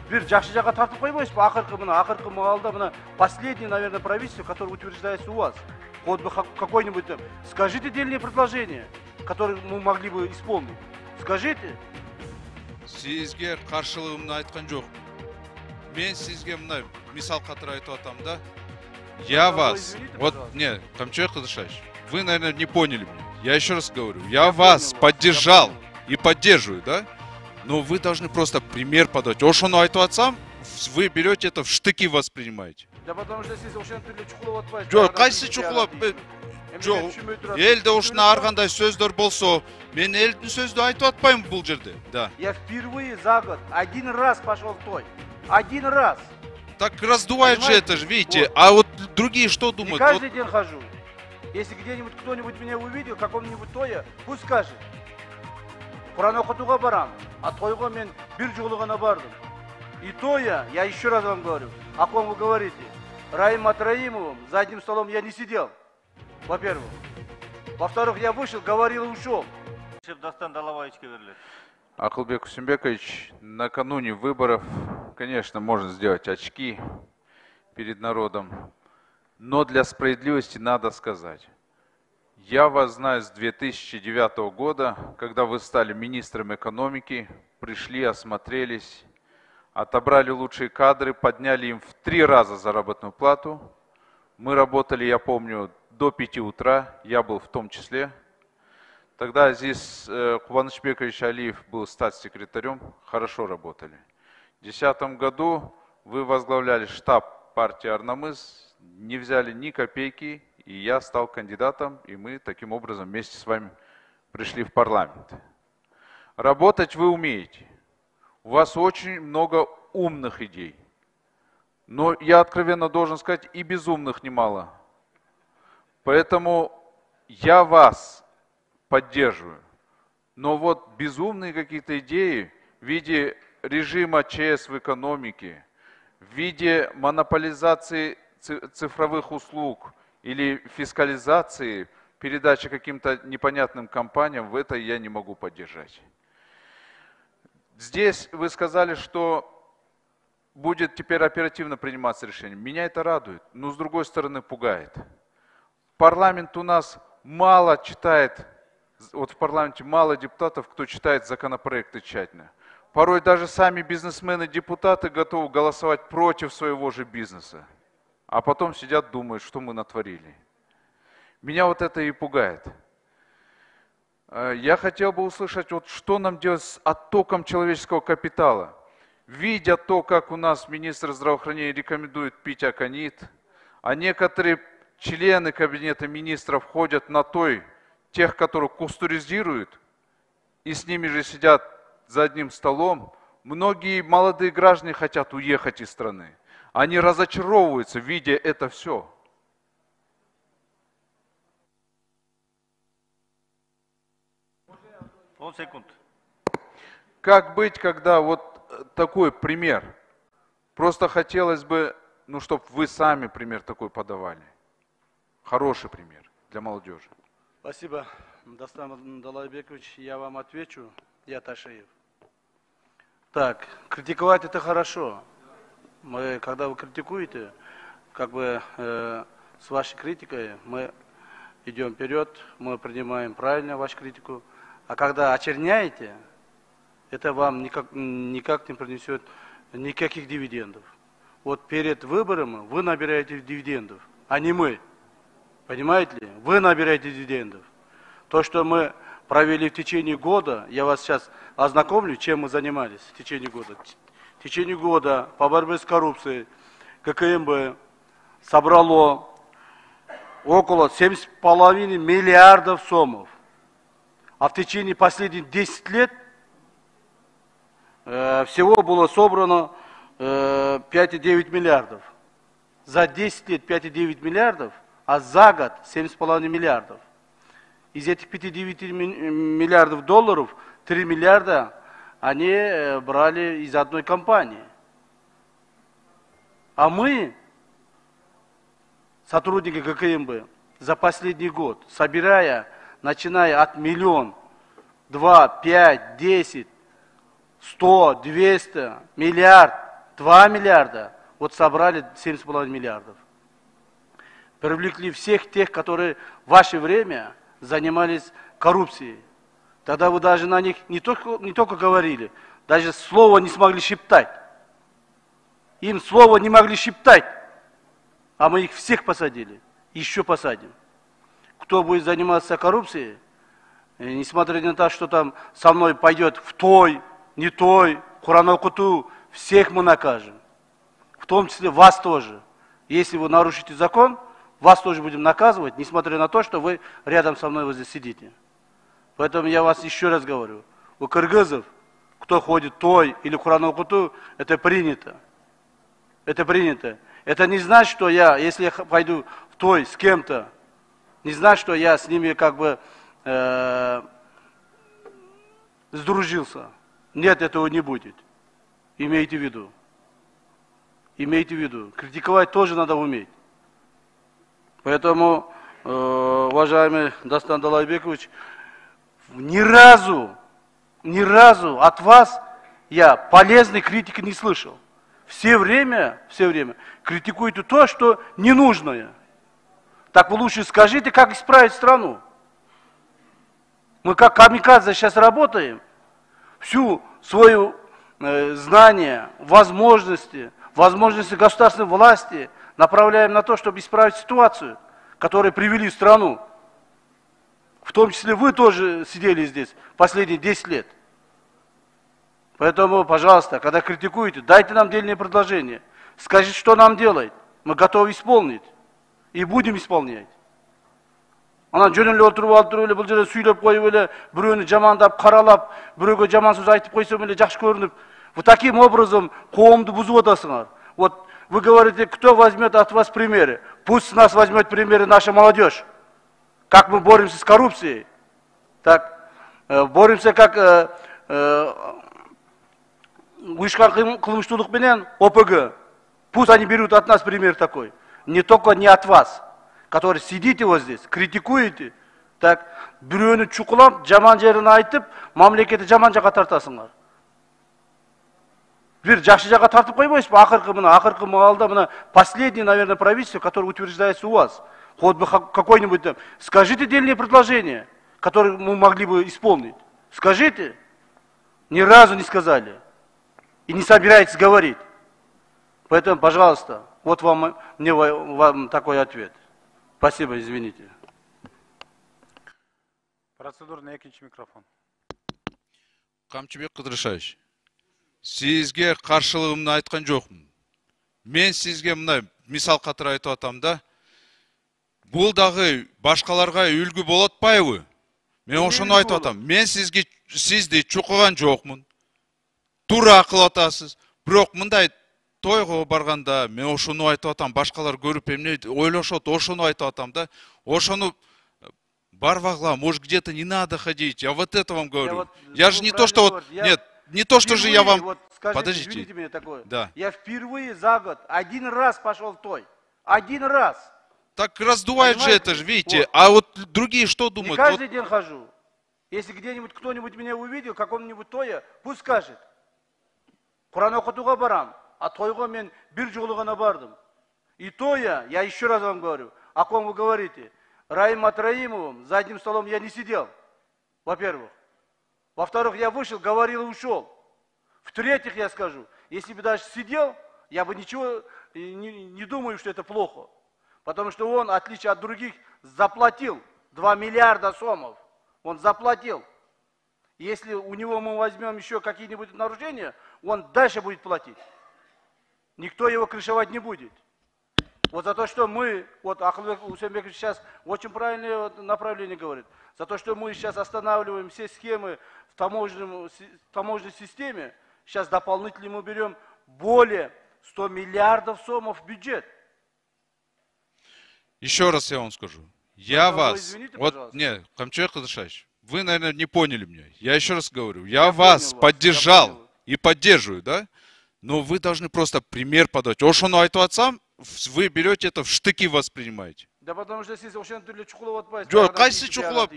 бир жакшы жакка тартып койбойсузбу? Акыркы маалда мына последнее, наверное, правительство, которое утверждается у вас. Вот бы какой-нибудь, скажите дельные предложения, которые мы могли бы исполнить. Скажите. Сизге каршылыгымды айткан жок. Мен сизге мына мисал катары айтып атам да. Я вас, вот, не, там человек Кадышевич, вы, наверное, не поняли меня. Я еще раз говорю, я вас поддержал и поддерживаю, да? Но вы должны просто пример подать. Ошону айтып атсам, вы берете это в штыки воспринимаете. Да потому что сиз ошон түрлө чукулап атпайсыз. Жок, кайсы чукулап? Жок, элде ушуна ар кандай сөздөр болсо, мен элдин сөздү айтып атпайм бул жерде. Да. Я впервые за год один раз пошел в той. Один раз. Так раздувает же это же, видите. Вот. А вот другие что думают? Не каждый день хожу. Если где-нибудь кто-нибудь меня увидел, каком-нибудь тое, пусть скажет. Куран окутуга барам, а тойго мен бир жолу гана бардым. И тоя, я еще раз вам говорю, о ком вы говорите, Раим Матраимовым за одним столом я не сидел, во-первых. Во-вторых, я вышел, говорил и ушел. Акылбек Усенбекович, накануне выборов, конечно, можно сделать очки перед народом, но для справедливости надо сказать. Я вас знаю с 2009 года, когда вы стали министром экономики, пришли, осмотрелись, отобрали лучшие кадры, подняли им в 3 раза заработную плату. Мы работали, я помню, до 5 утра, я был в том числе. Тогда здесь Кубанычбекович Алиев был статс-секретарем, хорошо работали. В 2010 году вы возглавляли штаб партии Арнамыс, не взяли ни копейки, и я стал кандидатом, и мы таким образом вместе с вами пришли в парламент. Работать вы умеете. У вас очень много умных идей. Но я откровенно должен сказать, и безумных немало. Поэтому я вас поддерживаю. Но вот безумные какие-то идеи в виде режима ЧС в экономике, в виде монополизации цифровых услуг или фискализации, передачи каким-то непонятным компаниям, в это я не могу поддержать. Здесь вы сказали, что будет теперь оперативно приниматься решение. Меня это радует, но с другой стороны пугает. Парламент у нас мало читает, вот в парламенте мало депутатов, кто читает законопроекты тщательно. Порой даже сами бизнесмены, депутаты готовы голосовать против своего же бизнеса. А потом сидят, думают, что мы натворили. Меня вот это и пугает. Я хотел бы услышать, вот что нам делать с оттоком человеческого капитала. Видя то, как у нас министр здравоохранения рекомендует пить аконит, а некоторые члены кабинета министров ходят на тех, которые кустуризируют, и с ними же сидят за одним столом. Многие молодые граждане хотят уехать из страны. Они разочаровываются, видя это все. Как быть, когда вот такой пример? Просто хотелось бы, чтобы вы сами пример такой подавали. Хороший пример для молодежи. Спасибо, Дастан Далайбекович. Я вам отвечу. Я Ташиев. Так, критиковать это хорошо. Когда вы критикуете, с вашей критикой мы идем вперед, мы принимаем правильно вашу критику. А когда очерняете, это вам никак не принесет никаких дивидендов. Вот перед выбором вы набираете дивидендов, а не мы. Понимаете ли? Вы набираете дивидендов. То, что мы провели в течение года, я вас сейчас ознакомлю, чем мы занимались в течение года. В течение года по борьбе с коррупцией ККМБ собрало около 7,5 миллиардов сомов. А в течение последних 10 лет всего было собрано 5,9 миллиардов. За 10 лет 5,9 миллиардов, а за год 7,5 миллиардов. Из этих 5,9 миллиардов долларов 3 миллиарда они брали из одной компании. А мы, сотрудники ККМБ, за последний год, собирая, начиная от 1 миллион, 2, 5, 10, 100, 200, миллиард, 2 миллиарда, вот собрали 7,5 миллиардов. Привлекли всех тех, которые в ваше время занимались коррупцией. Тогда вы даже на них не только говорили, даже слова не смогли шептать. Им слова не могли шептать, а мы их всех посадили, еще посадим. Кто будет заниматься коррупцией, несмотря на то, что там со мной пойдет в той, не той, Куран окуту, всех мы накажем. В том числе вас тоже. Если вы нарушите закон, вас тоже будем наказывать, несмотря на то, что вы рядом со мной вот здесь сидите. Поэтому я вас еще раз говорю, у кыргызов, кто ходит той или Куран окуту, это принято. Это принято. Это не значит, что я, если я пойду в той с кем-то, не значит, что я с ними как бы сдружился. Нет, этого не будет. Имейте в виду. Имейте в виду. Критиковать тоже надо уметь. Поэтому, уважаемый Дастан Далайбекович, ни разу от вас я полезной критики не слышал. Все время критикуете то, что ненужное. Так вы лучше скажите, как исправить страну. Мы как камикадзе сейчас работаем, всю свою знание, возможности государственной власти направляем на то, чтобы исправить ситуацию, которую привели страну. В том числе вы тоже сидели здесь последние 10 лет. Поэтому, пожалуйста, когда критикуете, дайте нам дельные предложения. Скажите, что нам делать. Мы готовы исполнить. И будем исполнять. Ана жөнөлө отуруп алып эле бул жерде сүйлөп коюп эле бирөөнү жамандап каралап бирөөгө жаман сөз айтып койсом эле жакшы көрүнүп вот таким образом коомду бузуп атасыңар. Вот вы говорите, кто возьмет от вас примеры? Пусть с нас возьмет примеры наша молодежь. Как мы боремся с коррупцией. Так, боремся как уюшкан кылмыштуулук менен ОПГ. Пусть они берут от нас пример такой. Не только не от вас, которые сидите вот здесь, критикуете, так, бирөөнү чукулап, жаман жерин айтып, мамлекетти жаман жака тартасыңар. Бир жакшы жака тартып койбойсузбу? Акыркы маалда мына последнее, наверное, правительство, которое утверждается у вас. Хоть бы какой-нибудь там, скажите дельные предложения, которые мы могли бы исполнить. Скажите. Ни разу не сказали. И не собираетесь говорить. Поэтому, пожалуйста, вот вам такой ответ. Спасибо, извините. Процедурный экинчи микрофон. Камчыбек Кыдырышевич, сизге каршылыгымды айткан жокмун. Мен сизге мына мисал катары айтып атам да. Бул дагы башкаларга үлгү болот атпайбы? Мен ошону айтып атам. Мен сизди чукуган жокмун. Туура кылып атасыз. Бирок мындай тойго барганда мен ошону айтып атам. Башкалар көрүп эмне ойлошот, ошону айтып атам да. Ошону барбагла, может где-то не надо ходить. Я вот это вам говорю. Я же не то, что вот нет, не то, что же я вам. Вот скажите, подождите. Извините меня такое. Да. Я впервые за год один раз пошел в той. Один раз. Так раздувает же Понимаете? это же, видите. Вот. А вот другие что думают? Не каждый день хожу. Если где-нибудь кто-нибудь меня увидел, каком-нибудь тое, пусть скажет. Куран окутуга барам, а тойго мен бир жолу гана бардым. И то я еще раз вам говорю, о ком вы говорите. Раим Атраимовым, за одним столом я не сидел, во-первых. Во-вторых, я вышел, говорил и ушел. В-третьих, я скажу, если бы даже сидел, я бы ничего не думаю, что это плохо. Потому что он, в отличие от других, заплатил 2 миллиарда сомов. Он заплатил. Если у него мы возьмем еще какие-нибудь нарушения, он дальше будет платить. Никто его крышевать не будет. Вот за то, что мы, вот Ахылбек Усенбекович сейчас очень правильное направление говорит, за то, что мы сейчас останавливаем все схемы в таможенной системе, сейчас дополнительно мы берем более 100 миллиардов сомов в бюджет. Еще раз я вам скажу. Я вас, извините, вот, пожалуйста. нет, Камчыбек Кыдырышевич, вы, наверное, не поняли меня. Я еще раз говорю, я вас поддержал и поддерживаю, да? Но вы должны просто пример подать. Ошону айтып атсам, вы берете это в штыки воспринимаете. Да потому что сиз ошон түрлө чукулап атпайсыз. Жок, кайсы чукулап?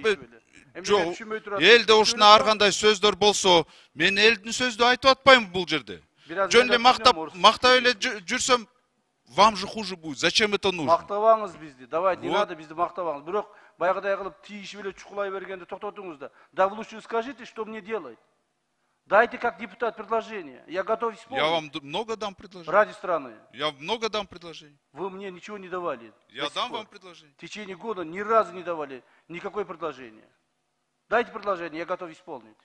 Жок, элде ушуна ар кандай сөздөр болсо, мен элдин сөздү айтып атпайм бул жерде. жөн эле мактай эле жүрсөм, вам же хуже будет. Зачем это нужно? Мактабаңыз бизди. Давайте, не Вот. надо бизди мактабаңыз. Бирок баягыдай кылып тийишип эле чукулай бергенди токтотуңуз да. Да вы лучше скажите, что мне делать. Дайте как депутат предложение. Я готов исполнить. Я вам много дам предложений. Ради страны. Я много дам предложений. Вы мне ничего не давали. Я дам вам предложение. В течение года ни разу не давали никакое предложение. Дайте предложение, я готов исполнить.